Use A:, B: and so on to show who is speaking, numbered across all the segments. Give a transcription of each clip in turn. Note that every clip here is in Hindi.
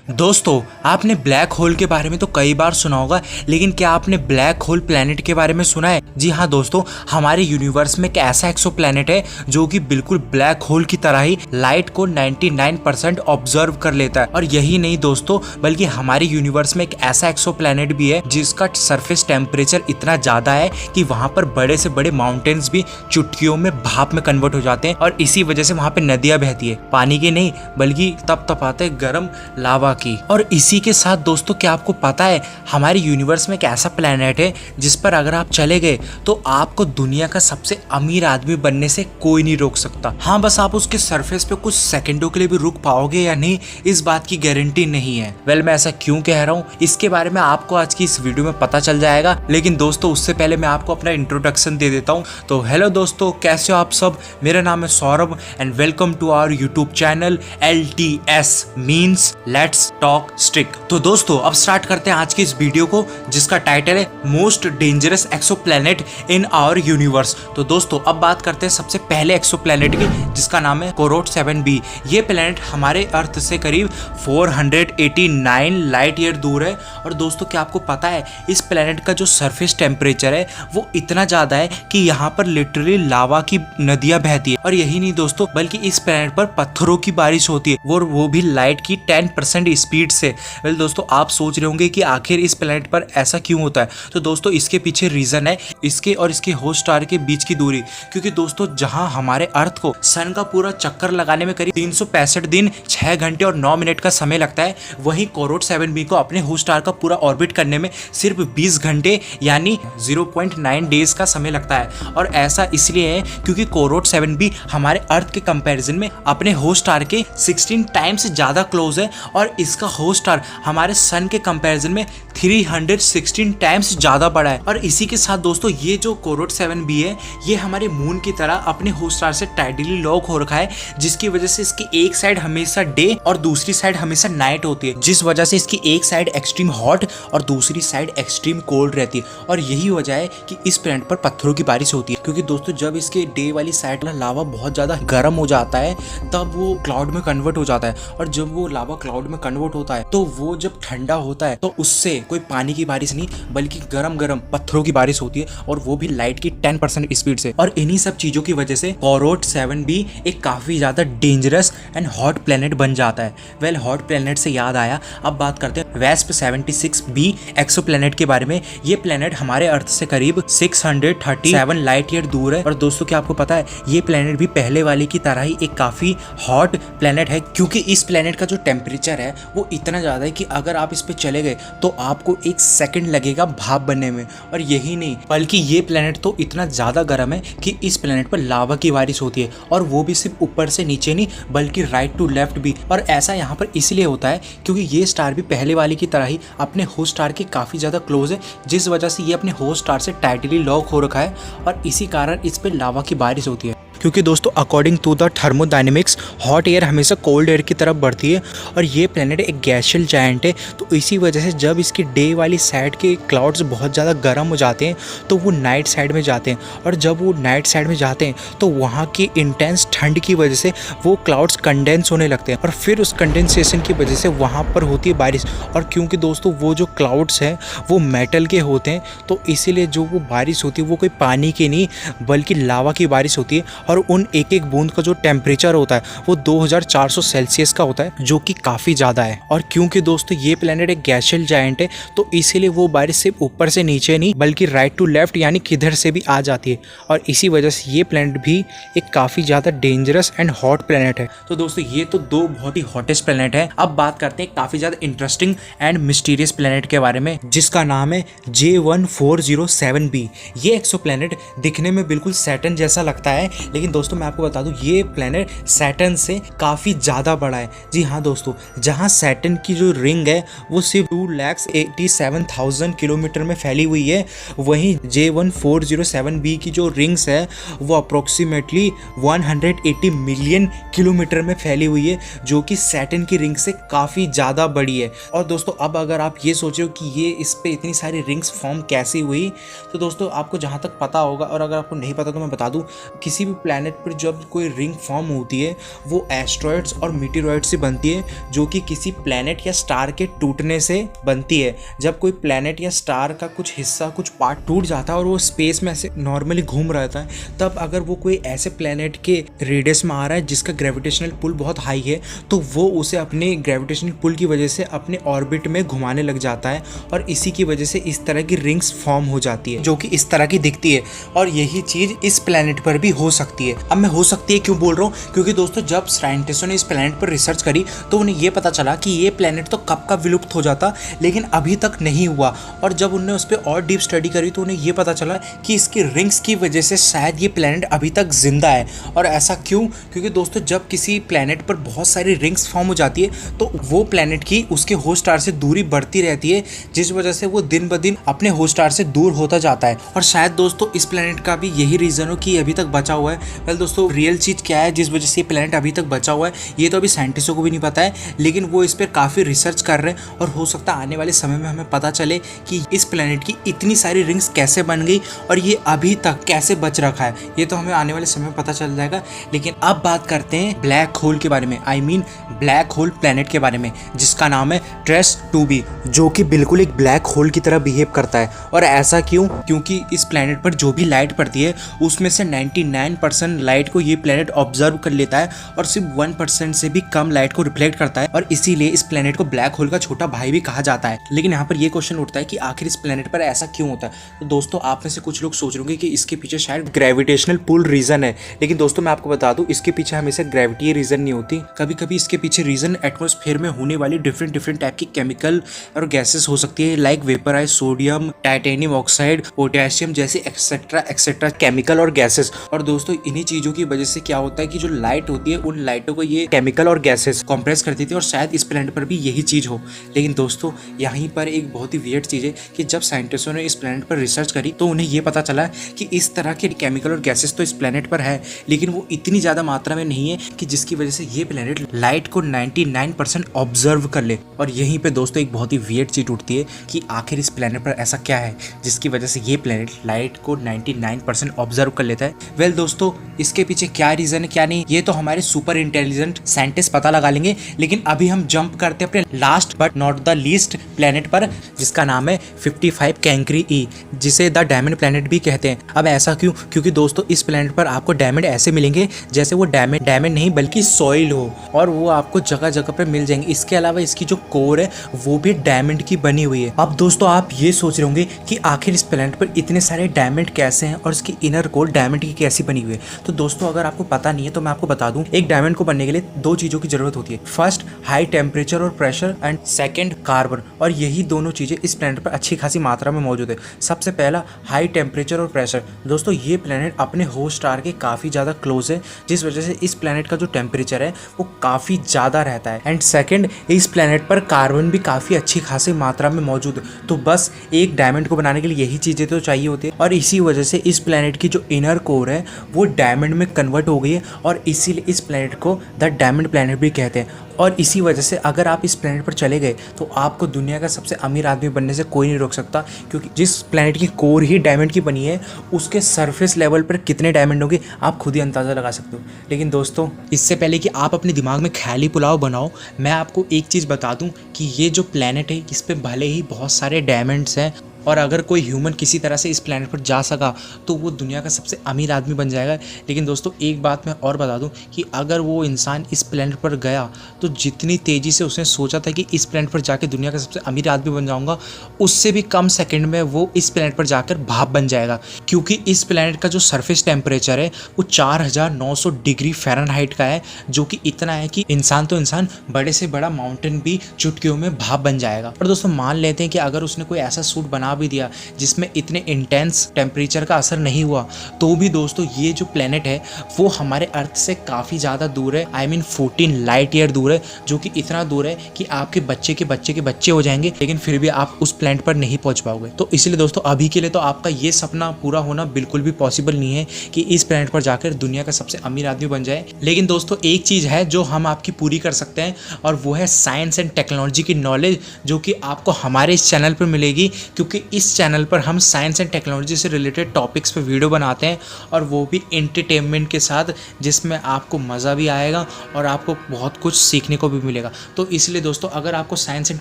A: दोस्तों, आपने ब्लैक होल के बारे में तो कई बार सुना होगा, लेकिन क्या आपने ब्लैक होल प्लैनेट के बारे में सुना है? जी हाँ दोस्तों, हमारे यूनिवर्स में एक ऐसा एक्सोप्लैनेट है जो कि बिल्कुल ब्लैक होल की तरह ही लाइट को 99% ऑब्जर्व कर लेता है। और यही नहीं दोस्तों, बल्कि हमारे यूनिवर्स में एक ऐसा एक्सोप्लैनेट भी है जिसका सरफेस टेम्परेचर इतना ज्यादा है कि वहां पर बड़े से बड़े माउंटेन्स भी चुटकियों में भाप में कन्वर्ट हो जाते हैं, और इसी वजह से वहां पे नदियां बहती है, पानी की नहीं बल्कि तपतपाते गर्म लावा की। और इसी के साथ दोस्तों, क्या आपको पता है हमारे यूनिवर्स में एक ऐसा प्लेनेट है जिस पर अगर आप चले गए तो आपको दुनिया का सबसे अमीर आदमी बनने से कोई नहीं रोक सकता। हाँ, बस आप उसके सरफेस पे कुछ सेकंडों के लिए भी रुक पाओगे या नहीं, इस बात की गारंटी नहीं है। मैं ऐसा क्यों कह रहा हूँ, इसके बारे में आपको आज की इस वीडियो में पता चल जाएगा। लेकिन दोस्तों, उससे पहले मैं आपको अपना इंट्रोडक्शन दे देता हूँ। तो हेलो दोस्तों, कैसे हो आप सब? मेरा नाम है Saurabh and welcome to our YouTube channel LTS means let's talk strick. तो दोस्तों, अब स्टार्ट करते हैं आज की इस वीडियो को, जिसका टाइटल है most dangerous exoplanet in our universe. तो दोस्तों, अब बात करते हैं सबसे पहले एक्सोप्लैनेट की, जिसका नाम है कोरोट 7b। ये प्लैनेट हमारे अर्थ से करीब 489 लाइट ईयर दूर है। और दोस्तों, क्या आपको पता है इस प्लैनेट का जो सरफेस टेम्परेचर है वो इतना ज्यादा है कि यहाँ पर लिटरली लावा की नदियां बहती है। और यही नहीं दोस्तों, बल्कि इस प्लैनेट पर पत्थरों की बारिश होती है, वो भी लाइट की 10% स्पीड से। दोस्तों, आप सोच रहे होंगे कि आखिर इस प्लैनेट पर ऐसा क्यों होता है। तो दोस्तों, इसके पीछे रीजन है इसके और इसके होस्ट स्टार के बीच की दूरी। क्योंकि दोस्तों, जहां हमारे अर्थ को सन का पूरा चक्कर लगाने में करीब 365 दिन 6 घंटे और 9 मिनट का समय लगता है, वहीं कोरोट 7b को अपने होस्ट स्टार का पूरा ऑर्बिट करने में सिर्फ 20 घंटे यानी 0.9 डेज का समय लगता है। और ऐसा इसलिए है क्योंकि कोरोट 7b हमारे अर्थ के कंपैरिजन में अपने होस्ट स्टार के 16 टाइम्स ज्यादा क्लोज है, और इसका होस्ट स्टार हमारे सन के कंपैरिजन में 316 टाइम्स ज्यादा बड़ा है। और इसी के साथ दोस्तों, ये जो कोरोट 7b है, ये हमारे मून की तरह अपने होस्ट स्टार से टाइडली लॉक हो रखा है, जिसकी वजह से इसकी एक साइड हमेशा डे और दूसरी साइड हमेशा नाइट होती है, जिस वजह से इसकी एक साइड एक्सट्रीम हॉट और दूसरी साइड एक्सट्रीम कोल्ड रहती है। और यही वजह है कि इस प्लैनेट पर पत्थरों की बारिश होती है। क्योंकि दोस्तों, जब इसके डे वाली साइड का लावा बहुत ज्यादा गर्म हो जाता है, तब वो क्लाउड में कन्वर्ट हो जाता है, और जब वो लावा क्लाउड में कन्वर्ट होता है तो वो जब ठंडा होता है तो उससे कोई पानी की बारिश नहीं बल्कि गरम गरम पत्थरों की बारिश होती है, और वो भी लाइट की 10% स्पीड से। और इन्हीं सब चीजों की वजह से कोरोट 7b एक काफी ज्यादा डेंजरस एंड हॉट प्लैनेट बन जाता है। हॉट प्लैनेट से याद आया, अब बात करते हैं वेस्प 76b एक्सोप्लैनेट के बारे में। ये प्लैनेट हमारे अर्थ से करीब 637 लाइट ईयर दूर है। और दोस्तों, क्या आपको पता है ये प्लैनेट भी पहले वाले की तरह ही एक काफी हॉट प्लैनेट है, क्योंकि इस प्लैनेट का जो टेम्परेचर है वो इतना ज्यादा है कि अगर आप इस पे चले गए तो आपको 1 सेकंड लगेगा भाप बनने में। और यही नहीं, बल्कि ये प्लैनेट तो इतना ज्यादा गर्म है कि इस प्लैनेट पर लावा की बारिश होती है, और वो भी सिर्फ ऊपर से नीचे नहीं बल्कि राइट टू लेफ्ट भी। और ऐसा यहाँ पर इसलिए होता है क्योंकि ये स्टार भी पहले वाले की तरह ही अपने होस्ट स्टार के काफी ज्यादा क्लोज है, जिस वजह से ये अपने होस्ट स्टार से टाइटली लॉक हो रखा है, और इसी कारण इस पे लावा की बारिश होती है। क्योंकि दोस्तों, according to the thermodynamics hot air हमेशा कोल्ड एयर की तरफ बढ़ती है, और ये प्लैनेट एक गैसियल जायंट है। तो इसी वजह से जब इसकी डे वाली साइड के क्लाउड्स बहुत ज़्यादा गर्म हो जाते हैं तो वो नाइट साइड में जाते हैं, और जब वो नाइट साइड में जाते हैं तो वहाँ की इंटेंस ठंड की वजह से वो क्लाउड्स कंडेंस होने लगते हैं, और फिर उस कंडेंसेशन की वजह से वहाँ पर होती है बारिश। और क्योंकि दोस्तों, वो जो क्लाउड्स हैं वो मेटल के होते हैं, तो इसीलिए जो वो बारिश होती है वो कोई पानी की नहीं बल्कि लावा की बारिश होती है। और उन एक एक बूंद का जो टेम्परेचर होता है वो 2400 सेल्सियस का होता है, जो कि काफ़ी ज़्यादा है। और क्योंकि दोस्तों, ये प्लैनेट एक गैसियल जायंट है, तो इसीलिए वो बारिश सिर्फ ऊपर से नीचे नहीं बल्कि राइट टू लेफ्ट यानी किधर से भी आ जाती है, और इसी वजह से ये प्लैनेट भी एक काफ़ी ज़्यादा डेंजरस एंड हॉट प्लैनेट है। तो दोस्तों, ये तो दो बहुत ही हॉटेस्ट प्लैनेट है। अब बात करते हैं काफ़ी ज़्यादा इंटरेस्टिंग एंड मिस्टीरियस प्लैनेट के बारे में, जिसका नाम है J1407b। ये एक्सोप्लैनेट दिखने में बिल्कुल सैटर्न जैसा लगता है, लेकिन दोस्तों, मैं आपको बता दूं ये प्लैनेट सैटर्न से काफ़ी ज़्यादा बड़ा है। जी हाँ दोस्तों, जहाँ सैटर्न की जो रिंग है वो सिर्फ 2,87,000 किलोमीटर में फैली हुई है, वहीं J1407b की जो रिंग्स है वो अप्रोक्सीमेटली 180 मिलियन किलोमीटर में फैली हुई है, जो कि सैटर्न की रिंग से काफ़ी ज़्यादा बड़ी है। और दोस्तों, अब अगर आप ये सोच रहे हो कि ये इस पे इतनी सारी रिंग्स फॉर्म कैसे हुई, तो दोस्तों, आपको जहाँ तक पता होगा, और अगर आपको नहीं पता तो मैं बता दूँ, किसी भी प्लैनेट पर जब कोई रिंग फॉर्म होती है वो एस्ट्रॉइड्स और मीटेरॉइड्स से बनती है, जो कि किसी प्लैनेट या स्टार के टूटने से बनती है। जब कोई प्लैनेट या स्टार का कुछ हिस्सा, कुछ पार्ट टूट जाता है और वो स्पेस में ऐसे नॉर्मली घूम रहता है, तब अगर वो कोई ऐसे प्लैनेट के रेडियस में आ रहा है जिसका ग्रेविटेशनल पुल बहुत हाई है, तो वो उसे अपने ग्रेविटेशनल पुल की वजह से अपने ऑर्बिट में घुमाने लग जाता है और इसी की वजह से इस तरह की रिंग्स फॉर्म हो जाती है जो कि इस तरह की दिखती है। और यही चीज इस प्लैनेट पर भी हो सकती है। अब मैं हो सकती है क्यों बोल रहा हूँ, क्योंकि दोस्तों जब साइंटिस्टों ने इस प्लैनेट पर रिसर्च करी तो उन्हें ये पता चला कि ये प्लैनेट तो कब का विलुप्त हो जाता, लेकिन अभी तक नहीं हुआ। और जब उन्होंने उस पर और डीप स्टडी करी तो उन्हें ये पता चला कि इसकी रिंग्स की वजह से शायद ये प्लैनेट अभी तक जिंदा है। और ऐसा क्यों? क्योंकि दोस्तों जब किसी प्लैनेट पर बहुत सारी रिंग्स फॉर्म हो जाती है तो वो प्लैनेट की उसके होस्ट स्टार से दूरी बढ़ती रहती है, जिस वजह से वो दिन ब दिन अपने होस्ट स्टार से दूर होता जाता है। और शायद दोस्तों इस प्लैनेट का भी यही रीजन हो कि अभी तक बचा हुआ है। वेल दोस्तों, रियल चीज क्या है जिस वजह से ये प्लैनेट अभी तक बचा हुआ है, ये तो अभी साइंटिस्टों को भी नहीं पता है, लेकिन वो इस पर काफी रिसर्च कर रहे हैं और हो सकता है आने वाले समय में हमें पता चले कि इस प्लैनेट की इतनी सारी रिंग्स कैसे बन गई और ये अभी तक कैसे बच रखा है। ये तो हमें आने वाले समय में पता चल जाएगा। लेकिन अब बात करते हैं ब्लैक होल के बारे में, I mean black hole planet के बारे में, जिसका नाम है ट्रेस 2b, जो कि बिल्कुल एक ब्लैक होल की तरह बिहेव करता है। और ऐसा क्यों? क्योंकि इस प्लैनेट पर जो भी लाइट पड़ती है उसमें से 99% लाइट को ये प्लैनेट ऑब्जर्व कर लेता है और सिर्फ 1% से भी कम लाइट को रिफ्लेक्ट करता है, और इसीलिए इस प्लैनेट को ब्लैक होल का छोटा भाई भी कहा जाता है। लेकिन यहाँ पर ये क्वेश्चन उठता है कि आखिर इस प्लैनेट पर ऐसा क्यों होता है? तो दोस्तों आप में से कुछ लोग सोच रहे होंगे कि इसके पीछे शायद ग्रेविटेशनल पुल रीजन है, लेकिन दोस्तों मैं आपको बता दूं इसके पीछे हमेशा ग्रेविटी रीजन नहीं होती। कभी कभी इसके पीछे रीजन एटमॉस्फेयर में होने वाली डिफरेंट टाइप की केमिकल और गैसेस हो सकती है, like vaporise sodium, titanium oxide, potassium जैसे एक्सेट्रा केमिकल और गैसेस। और दोस्तों इन्हीं चीजों की वजह से क्या होता है कि जो लाइट होती है उन लाइटों को ये केमिकल और गैसेस कंप्रेस करती थी, और शायद इस प्लैनेट पर भी यही चीज हो। लेकिन दोस्तों यहीं पर एक बहुत ही वियर्ड चीज है कि जब साइंटिस्टों ने इस प्लैनेट पर रिसर्च करी तो उन्हें ये पता चला कि इस तरह के केमिकल और गैसेस तो इस प्लैनेट पर है, लेकिन वो इतनी ज्यादा मात्रा में नहीं है कि जिसकी वजह से ये प्लैनेट लाइट को 99% ऑब्जर्व कर ले। और यहीं पे दोस्तों एक बहुत ही वियर्ड चीज उठती है कि आखिर इस प्लैनेट पर ऐसा क्या है जिसकी वजह से ये प्लैनेट लाइट को 99% ऑब्जर्व कर लेता है। वेल दोस्तों इसके पीछे क्या रीजन है क्या नहीं, ये तो हमारे सुपर इंटेलिजेंट साइंटिस्ट पता लगा लेंगे। लेकिन अभी हम जंप करते हैं अपने last but not the least planet पर, जिसका नाम है 55 कैंक्री ई, जिसे द डायमंड प्लैनेट भी कहते हैं। अब ऐसा क्यों? क्योंकि दोस्तों इस प्लैनेट पर आपको डायमंड ऐसे मिलेंगे जैसे वो डायमंड नहीं बल्कि सॉइल हो, और वो आपको जगह जगह पर मिल जाएंगे। इसके अलावा इसकी जो कोर है वो भी डायमंड की बनी हुई है। अब दोस्तों आप ये सोच रहे होंगे कि आखिर इस प्लैनेट पर इतने सारे डायमंड कैसे हैं और इसकी इनर कोर डायमंड की कैसी बनी हुई है। तो दोस्तों अगर आपको पता नहीं है तो मैं आपको बता दूं, एक डायमंड को बनने के लिए दो चीजों की जरूरत होती है, फर्स्ट हाई टेम्परेचर और प्रेशर, एंड सेकंड कार्बन। और यही दोनों चीजें इस प्लैनेट पर अच्छी खासी मात्रा में मौजूद है। सबसे पहला हाई टेम्परेचर और प्रेशर। दोस्तों ये प्लैनेट अपने होस्ट स्टार के काफी ज्यादा क्लोज है, जिस वजह से इस प्लैनेट का जो टेम्परेचर है वो काफी ज्यादा रहता है। एंड सेकंड, इस प्लैनेट पर कार्बन भी काफी अच्छी खासी मात्रा में मौजूद है। तो बस एक डायमंड को बनाने के लिए यही चीजें तो चाहिए होती है, और इसी वजह से इस प्लैनेट की जो इनर कोर है वो डायमंड में कन्वर्ट हो गई है, और इसीलिए इस प्लैनेट को द डायमंड प्लैनेट भी कहते हैं। और इसी वजह से अगर आप इस प्लैनेट पर चले गए तो आपको दुनिया का सबसे अमीर आदमी बनने से कोई नहीं रोक सकता, क्योंकि जिस प्लैनेट की कोर ही डायमंड की बनी है उसके सरफेस लेवल पर कितने डायमंड होंगे आप खुद ही अंदाज़ा लगा सकते हो। लेकिन दोस्तों इससे पहले कि आप अपने दिमाग में ख्याली पुलाव बनाओ, मैं आपको एक चीज़ बता दूं कि ये जो प्लैनेट है इस पर भले ही बहुत सारे डायमंड्स हैं, और अगर कोई ह्यूमन किसी तरह से इस प्लैनेट पर जा सका तो वो दुनिया का सबसे अमीर आदमी बन जाएगा। लेकिन दोस्तों एक बात मैं और बता दूं कि अगर वो इंसान इस प्लैनेट पर गया तो जितनी तेज़ी से उसने सोचा था कि इस प्लैनेट पर जाकर दुनिया का सबसे अमीर आदमी बन जाऊंगा, उससे भी कम सेकंड में वो इस प्लैनेट पर जाकर भाप बन जाएगा। क्योंकि इस प्लैनेट का जो सरफेस टेम्परेचर है वो 4900 डिग्री फ़ारेनहाइट का है, जो कि इतना है कि इंसान तो इंसान, बड़े से बड़ा माउंटेन भी चुटकियों में भाप बन जाएगा। और दोस्तों मान लेते हैं कि अगर उसने कोई ऐसा सूट बना भी दिया जिसमें इतने इंटेंस टेम्परेचर का असर नहीं हुआ, तो भी दोस्तों ये जो प्लेनेट है वो हमारे अर्थ से काफ़ी ज़्यादा दूर है, आई मीन 14 लाइट ईयर दूर है, जो कि इतना दूर है कि आपके बच्चे के बच्चे के बच्चे हो जाएंगे, लेकिन फिर भी आप उस प्लेनेट पर नहीं पहुंच पाओगे। तो इसलिए दोस्तों अभी के लिए तो आपका ये सपना पूरा होना बिल्कुल भी पॉसिबल नहीं है कि इस प्लेनेट पर जाकर दुनिया का सबसे अमीर आदमी बन जाए। लेकिन दोस्तों एक चीज़ है जो हम आपकी पूरी कर सकते हैं, और वो है साइंस एंड टेक्नोलॉजी की नॉलेज, जो कि आपको हमारे इस चैनल पर मिलेगी, क्योंकि इस चैनल पर हम साइंस एंड टेक्नोलॉजी से रिलेटेड टॉपिक्स पे वीडियो बनाते हैं और वो भी एंटरटेनमेंट के साथ, जिसमें आपको मज़ा भी आएगा और आपको बहुत कुछ सीखने को भी मिलेगा। तो इसलिए दोस्तों अगर आपको साइंस एंड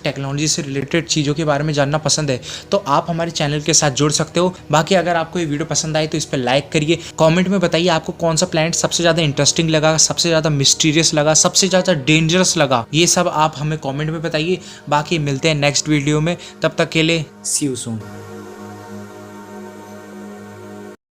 A: टेक्नोलॉजी से रिलेटेड चीज़ों के बारे में जानना पसंद है तो आप हमारे चैनल के साथ जुड़ सकते हो। बाकी अगर आपको ये वीडियो पसंद आए तो इस पर लाइक करिए, कमेंट में बताइए आपको कौन सा प्लैनेट सबसे ज़्यादा इंटरेस्टिंग लगा, सबसे ज़्यादा मिस्टीरियस लगा, सबसे ज़्यादा डेंजरस लगा, ये सब आप हमें कमेंट में बताइए। बाकी मिलते हैं नेक्स्ट वीडियो में, तब तक के लिए सी यू सून।